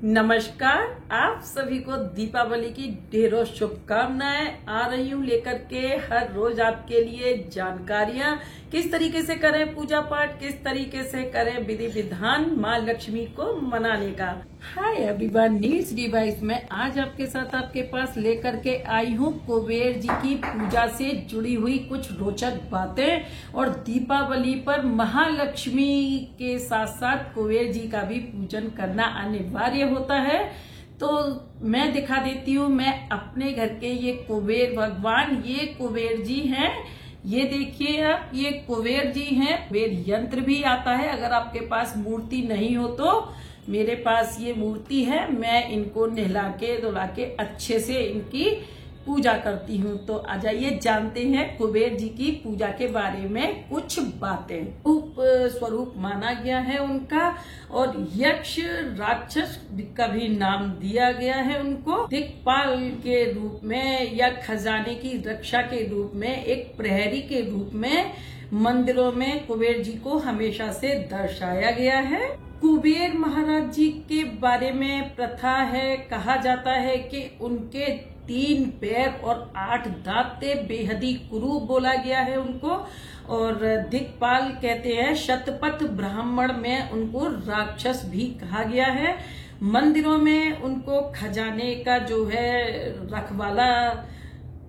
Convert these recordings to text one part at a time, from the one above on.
नमस्कार। आप सभी को दीपावली की ढेरों शुभकामनाएं। आ रही हूँ लेकर के हर रोज आपके लिए जानकारियां, किस तरीके से करें पूजा पाठ, किस तरीके से करें विधि विधान माँ लक्ष्मी को मनाने का। हाय एवरीवन, नीड्स डिवाइस में आज आपके साथ आपके पास लेकर के आई हूँ कुबेर जी की पूजा से जुड़ी हुई कुछ रोचक बातें। और दीपावली पर महालक्ष्मी के साथ साथ कुबेर जी का भी पूजन करना अनिवार्य होता है। तो मैं दिखा देती हूँ, मैं अपने घर के ये कुबेर भगवान, ये कुबेर जी हैं। ये देखिए आप, ये कुबेर जी हैं। कुबेर यंत्र भी आता है, अगर आपके पास मूर्ति नहीं हो तो मेरे पास ये मूर्ति है। मैं इनको नहला के धुला के अच्छे से इनकी पूजा करती हूँ। तो आ जाइए जानते हैं कुबेर जी की पूजा के बारे में कुछ बातें। उप स्वरूप माना गया है उनका, और यक्ष राक्षस का भी नाम दिया गया है उनको। दिक्पाल के रूप में या खजाने की रक्षा के रूप में, एक प्रहरी के रूप में मंदिरों में कुबेर जी को हमेशा से दर्शाया गया है। कुबेर महाराज जी के बारे में प्रथा है, कहा जाता है कि उनके 3 पैर और 8 दांत थे, बेहदी कुरूप बोला गया है उनको। और दिक्पाल कहते हैं, शतपथ ब्राह्मण में उनको राक्षस भी कहा गया है। मंदिरों में उनको खजाने का जो है रखवाला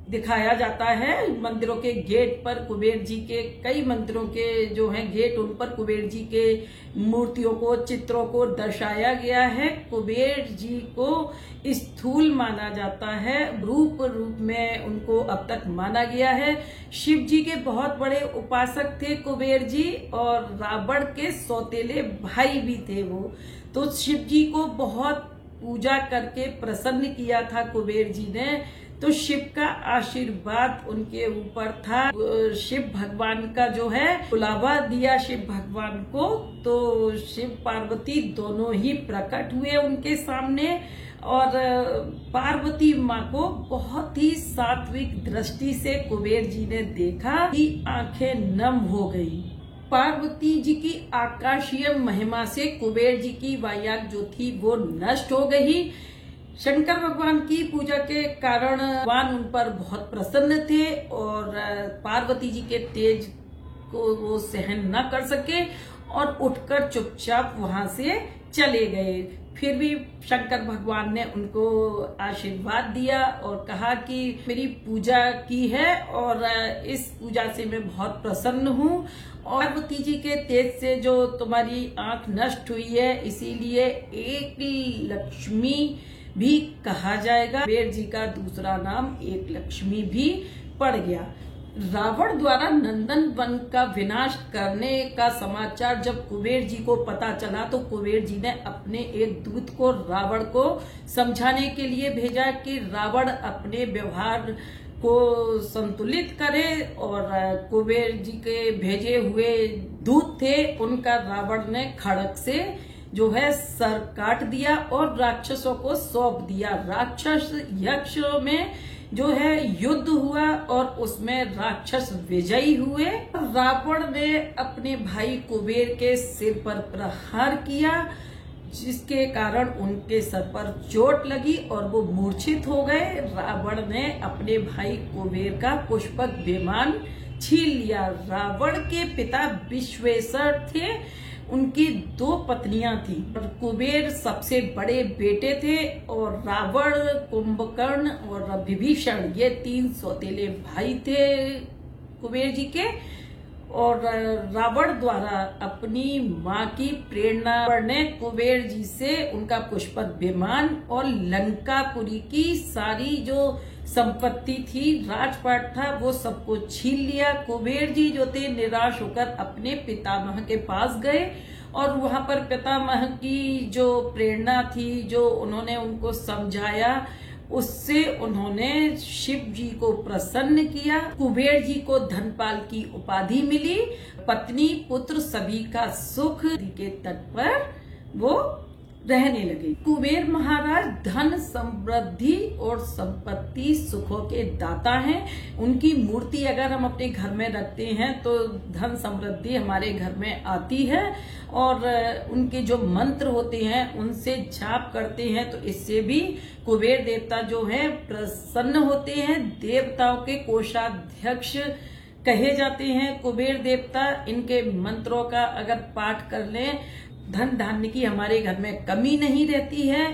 दिखाया जाता है। मंदिरों के गेट पर कुबेर जी के, कई मंदिरों के जो हैं गेट, उन पर कुबेर जी के मूर्तियों को, चित्रों को दर्शाया गया है। कुबेर जी को स्थूल माना जाता है, रूप में उनको अब तक माना गया है। शिव जी के बहुत बड़े उपासक थे कुबेर जी, और रावण के सौतेले भाई भी थे वो। तो शिव जी को बहुत पूजा करके प्रसन्न किया था कुबेर जी ने। तो शिव का आशीर्वाद उनके ऊपर था। शिव भगवान का जो है बुलावा दिया शिव भगवान को, तो शिव पार्वती दोनों ही प्रकट हुए उनके सामने। और पार्वती माँ को बहुत ही सात्विक दृष्टि से कुबेर जी ने देखा कि आंखें नम हो गई। पार्वती जी की आकाशीय महिमा से कुबेर जी की वायाग जो थी वो नष्ट हो गई। शंकर भगवान की पूजा के कारण भगवान उन पर बहुत प्रसन्न थे, और पार्वती जी के तेज को वो सहन न कर सके और उठकर चुपचाप वहां से चले गए। फिर भी शंकर भगवान ने उनको आशीर्वाद दिया और कहा कि मेरी पूजा की है और इस पूजा से मैं बहुत प्रसन्न हूँ, और पार्वती जी के तेज से जो तुम्हारी आंख नष्ट हुई है, इसीलिए एक लक्ष्मी भी कहा जाएगा। कुबेर जी का दूसरा नाम एक लक्ष्मी भी पड़ गया। रावण द्वारा नंदन वन का विनाश करने का समाचार जब कुबेर जी को पता चला, तो कुबेर जी ने अपने एक दूत को रावण को समझाने के लिए भेजा कि रावण अपने व्यवहार को संतुलित करे। और कुबेर जी के भेजे हुए दूत थे, उनका रावण ने खड़ग से जो है सर काट दिया और राक्षसों को सौंप दिया। राक्षस यक्ष में जो है युद्ध हुआ और उसमें राक्षस विजयी हुए। रावण ने अपने भाई कुबेर के सिर पर प्रहार किया, जिसके कारण उनके सर पर चोट लगी और वो मूर्छित हो गए। रावण ने अपने भाई कुबेर का पुष्पक विमान छीन लिया। रावण के पिता विश्वेश्वर थे, उनकी 2 पत्नियां थी। कुबेर सबसे बड़े बेटे थे, और रावण, कुंभकर्ण और विभीषण ये 3 सौतेले भाई थे कुबेर जी के। और रावण द्वारा अपनी माँ की प्रेरणा ने कुबेर जी से उनका पुष्पक विमान और लंकापुरी की सारी जो संपत्ति थी, राजपाट था, वो सबको छीन लिया। कुबेर जी जो थे निराश होकर अपने पितामह के पास गए, और वहां पर पितामह की जो प्रेरणा थी, जो उन्होंने उनको समझाया, उससे उन्होंने शिव जी को प्रसन्न किया। कुबेर जी को धनपाल की उपाधि मिली। पत्नी पुत्र सभी का सुख के तट पर वो रहने लगे। कुबेर महाराज धन समृद्धि और संपत्ति सुखों के दाता हैं। उनकी मूर्ति अगर हम अपने घर में रखते हैं तो धन समृद्धि हमारे घर में आती है, और उनके जो मंत्र होते हैं उनसे जाप करते हैं तो इससे भी कुबेर देवता जो है प्रसन्न होते हैं। देवताओं के कोषाध्यक्ष कहे जाते हैं कुबेर देवता। इनके मंत्रों का अगर पाठ कर लें, धन धान्य की हमारे घर में कमी नहीं रहती है।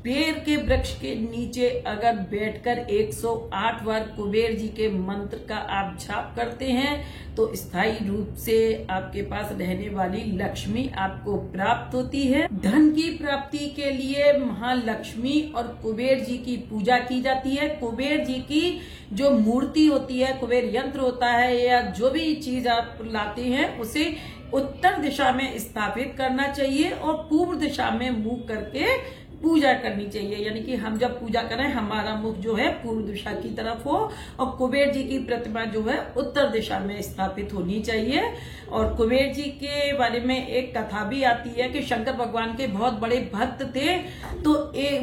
बेर के वृक्ष के नीचे अगर बैठकर 108 बार कुबेर जी के मंत्र का आप जाप करते हैं तो स्थायी रूप से आपके पास रहने वाली लक्ष्मी आपको प्राप्त होती है। धन की प्राप्ति के लिए महालक्ष्मी और कुबेर जी की पूजा की जाती है। कुबेर जी की जो मूर्ति होती है, कुबेर यंत्र होता है, या जो भी चीज आप लाते हैं उसे उत्तर दिशा में स्थापित करना चाहिए और पूर्व दिशा में मुंह करके पूजा करनी चाहिए। यानी कि हम जब पूजा करें हमारा मुख जो है पूर्व दिशा की तरफ हो और कुबेर जी की प्रतिमा जो है उत्तर दिशा में स्थापित होनी चाहिए। और कुबेर जी के बारे में एक कथा भी आती है कि शंकर भगवान के बहुत बड़े भक्त थे, तो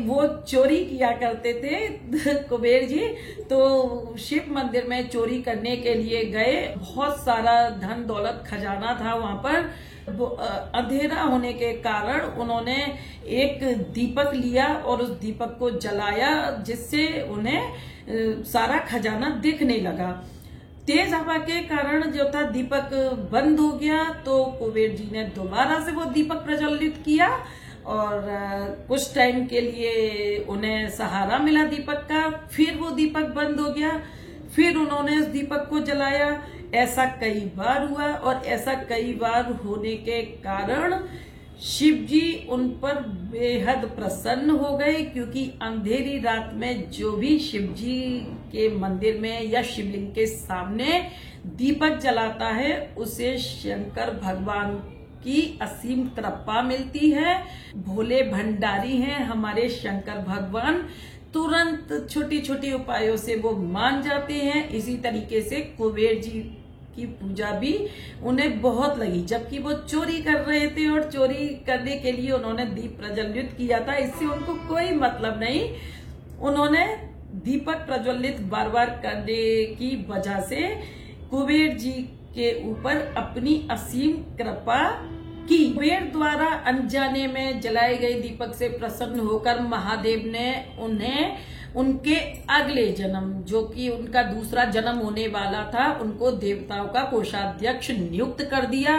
वो चोरी किया करते थे कुबेर जी। तो शिव मंदिर में चोरी करने के लिए गए, बहुत सारा धन दौलत खजाना था वहां पर। अंधेरा होने के कारण उन्होंने एक दीपक लिया और उस दीपक को जलाया, जिससे उन्हें सारा खजाना दिखने लगा। तेज हवा के कारण जो था दीपक बंद हो गया, तो कुबेर जी ने दोबारा से वो दीपक प्रज्वलित किया और कुछ टाइम के लिए उन्हें सहारा मिला दीपक का। फिर वो दीपक बंद हो गया, फिर उन्होंने उस दीपक को जलाया। ऐसा कई बार हुआ और ऐसा कई बार होने के कारण शिव जी उन पर बेहद प्रसन्न हो गए, क्योंकि अंधेरी रात में जो भी शिव जी के मंदिर में या शिवलिंग के सामने दीपक जलाता है उसे शंकर भगवान की असीम कृपा मिलती है। भोले भंडारी हैं हमारे शंकर भगवान, तुरंत छोटी छोटी उपायों से वो मान जाते हैं। इसी तरीके से कुबेर जी की पूजा भी उन्हें बहुत लगी, जबकि वो चोरी कर रहे थे और चोरी करने के लिए उन्होंने दीप प्रज्वलित किया था। इससे उनको कोई मतलब नहीं। उन्होंने दीपक प्रज्वलित बार बार करने की वजह से कुबेर जी के ऊपर अपनी असीम कृपा की। कुबेर द्वारा अनजाने में जलाए गए दीपक से प्रसन्न होकर महादेव ने उन्हें उनके अगले जन्म, जो कि उनका दूसरा जन्म होने वाला था, उनको देवताओं का कोषाध्यक्ष नियुक्त कर दिया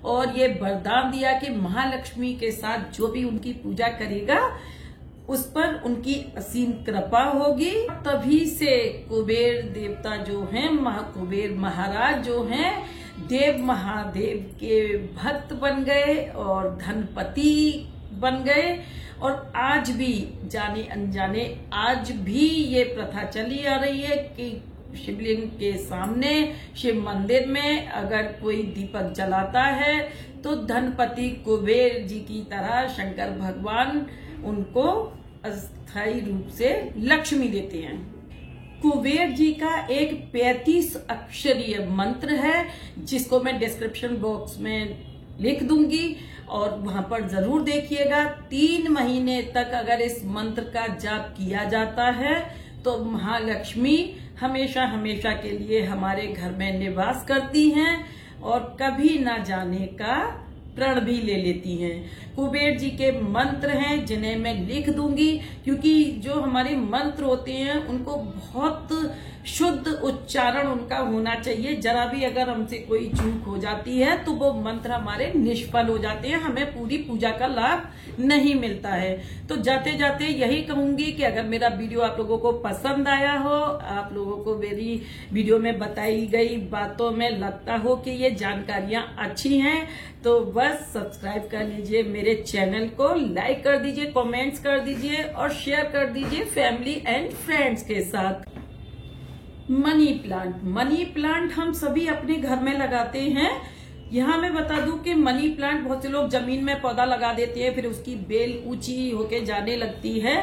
और ये वरदान दिया कि महालक्ष्मी के साथ जो भी उनकी पूजा करेगा उस पर उनकी असीम कृपा होगी। तभी से कुबेर देवता जो हैं, कुबेर महाराज जो हैं, देव महादेव के भक्त बन गए और धनपति बन गए। और आज भी जाने अनजाने आज भी ये प्रथा चली आ रही है कि शिवलिंग के सामने शिव मंदिर में अगर कोई दीपक जलाता है तो धनपति कुबेर जी की तरह शंकर भगवान उनको अस्थायी रूप से लक्ष्मी देते हैं। कुबेर जी का एक 35 अक्षरीय मंत्र है, जिसको मैं डिस्क्रिप्शन बॉक्स में लिख दूंगी और वहां पर जरूर देखिएगा। 3 महीने तक अगर इस मंत्र का जाप किया जाता है तो महालक्ष्मी हमेशा हमेशा के लिए हमारे घर में निवास करती हैं और कभी ना जाने का प्रण भी ले लेती हैं। कुबेर जी के मंत्र हैं जिन्हें मैं लिख दूंगी, क्योंकि जो हमारे मंत्र होते हैं उनको बहुत शुद्ध उच्चारण उनका होना चाहिए। जरा भी अगर हमसे कोई चूक हो जाती है तो वो मंत्र हमारे निष्फल हो जाते हैं, हमें पूरी पूजा का लाभ नहीं मिलता है। तो जाते जाते यही कहूंगी कि अगर मेरा वीडियो आप लोगों को पसंद आया हो, आप लोगों को मेरी वीडियो में बताई गई बातों में लगता हो कि ये जानकारियां अच्छी हैं, तो बस सब्सक्राइब कर लीजिए मेरे चैनल को, लाइक कर दीजिए, कमेंट्स कर दीजिए और शेयर कर दीजिए फैमिली एंड फ्रेंड्स के साथ। मनी प्लांट हम सभी अपने घर में लगाते हैं। यहाँ मैं बता दूं कि मनी प्लांट बहुत से लोग जमीन में पौधा लगा देते हैं, फिर उसकी बेल ऊंची होके जाने लगती है,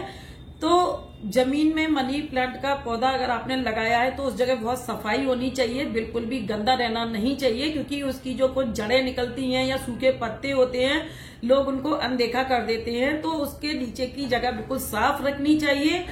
तो जमीन में मनी प्लांट का पौधा अगर आपने लगाया है तो उस जगह बहुत सफाई होनी चाहिए, बिल्कुल भी गंदा रहना नहीं चाहिए, क्योंकि उसकी जो कुछ जड़ें निकलती हैं या सूखे पत्ते होते हैं लोग उनको अनदेखा कर देते हैं। तो उसके नीचे की जगह बिल्कुल साफ रखनी चाहिए।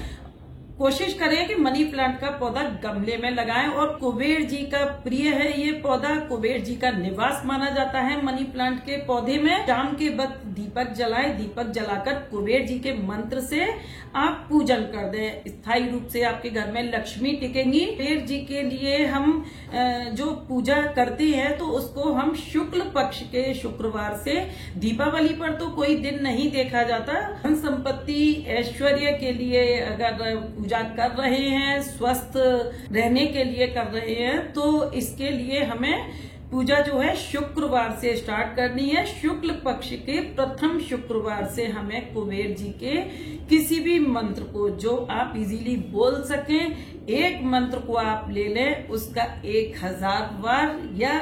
कोशिश करें कि मनी प्लांट का पौधा गमले में लगाएं। और कुबेर जी का प्रिय है ये पौधा, कुबेर जी का निवास माना जाता है मनी प्लांट के पौधे में। शाम के वक्त दीपक जलाएं, दीपक जलाकर कुबेर जी के मंत्र से आप पूजन कर दें। स्थायी रूप से आपके घर में लक्ष्मी टिकेंगी। कुबेर जी के लिए हम जो पूजा करते हैं तो उसको हम शुक्ल पक्ष के शुक्रवार से, दीपावली पर तो कोई दिन नहीं देखा जाता। धन संपत्ति ऐश्वर्य के लिए अगर पूजा कर रहे हैं, स्वस्थ रहने के लिए कर रहे हैं, तो इसके लिए हमें पूजा जो है शुक्रवार से स्टार्ट करनी है। शुक्ल पक्ष के प्रथम शुक्रवार से हमें कुबेर जी के किसी भी मंत्र को जो आप इजीली बोल सकें, एक मंत्र को आप ले लें, उसका 1000 बार या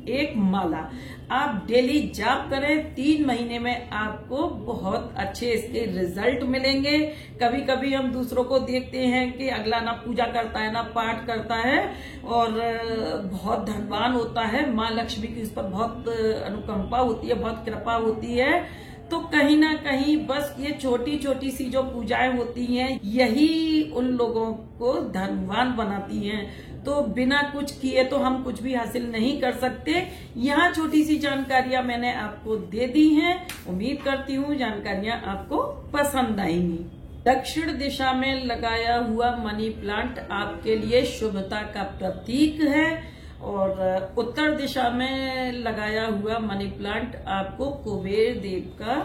एक माला आप डेली जाप करें। 3 महीने में आपको बहुत अच्छे इसके रिजल्ट मिलेंगे। कभी कभी हम दूसरों को देखते हैं कि अगला ना पूजा करता है ना पाठ करता है और बहुत धनवान होता है, माँ लक्ष्मी की उस पर बहुत अनुकंपा होती है, बहुत कृपा होती है। तो कहीं ना कहीं बस ये छोटी छोटी सी जो पूजाएं होती हैं यही उन लोगों को धनवान बनाती हैं। तो बिना कुछ किए तो हम कुछ भी हासिल नहीं कर सकते। यहाँ छोटी सी जानकारियां मैंने आपको दे दी हैं। उम्मीद करती हूँ जानकारियां आपको पसंद आएंगी। दक्षिण दिशा में लगाया हुआ मनी प्लांट आपके लिए शुभता का प्रतीक है और उत्तर दिशा में लगाया हुआ मनी प्लांट आपको कुबेर देव का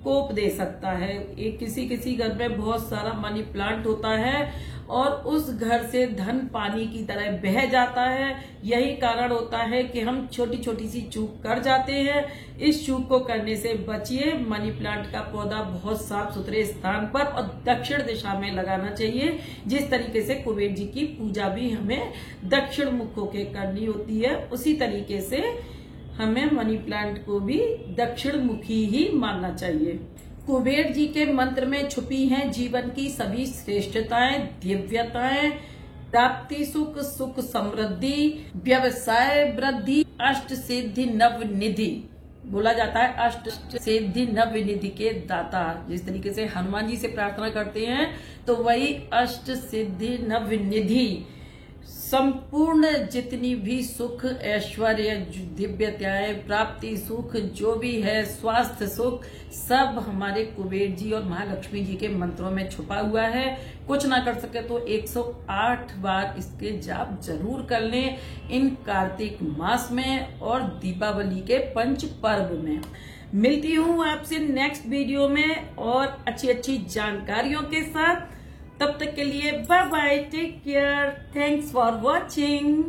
कोप दे सकता है। एक किसी घर में बहुत सारा मनी प्लांट होता है और उस घर से धन पानी की तरह बह जाता है। यही कारण होता है कि हम छोटी छोटी सी चूक कर जाते हैं। इस चूक को करने से बचिए। मनी प्लांट का पौधा बहुत साफ सुथरे स्थान पर और दक्षिण दिशा में लगाना चाहिए। जिस तरीके से कुबेर जी की पूजा भी हमें दक्षिण मुख होकर करनी होती है, उसी तरीके से हमें मनी प्लांट को भी दक्षिण मुखी ही मानना चाहिए। कुबेर जी के मंत्र में छुपी हैं जीवन की सभी श्रेष्ठताएं, दिव्यताएं, प्राप्ति सुख, सुख समृद्धि, व्यवसाय वृद्धि, अष्ट सिद्धि नव निधि। बोला जाता है अष्ट सिद्धि नव निधि के दाता। जिस तरीके से हनुमान जी से प्रार्थना करते हैं तो वही अष्ट सिद्धि नव निधि, संपूर्ण जितनी भी सुख ऐश्वर्य दिव्यताएं, प्राप्ति सुख जो भी है, स्वास्थ्य सुख, सब हमारे कुबेर जी और महालक्ष्मी जी के मंत्रों में छुपा हुआ है। कुछ ना कर सके तो 108 बार इसके जाप जरूर कर लें इन कार्तिक मास में और दीपावली के पंच पर्व में। मिलती हूँ आपसे नेक्स्ट वीडियो में और अच्छी अच्छी जानकारियों के साथ। तब तक के लिए bye bye, take care, thanks for watching.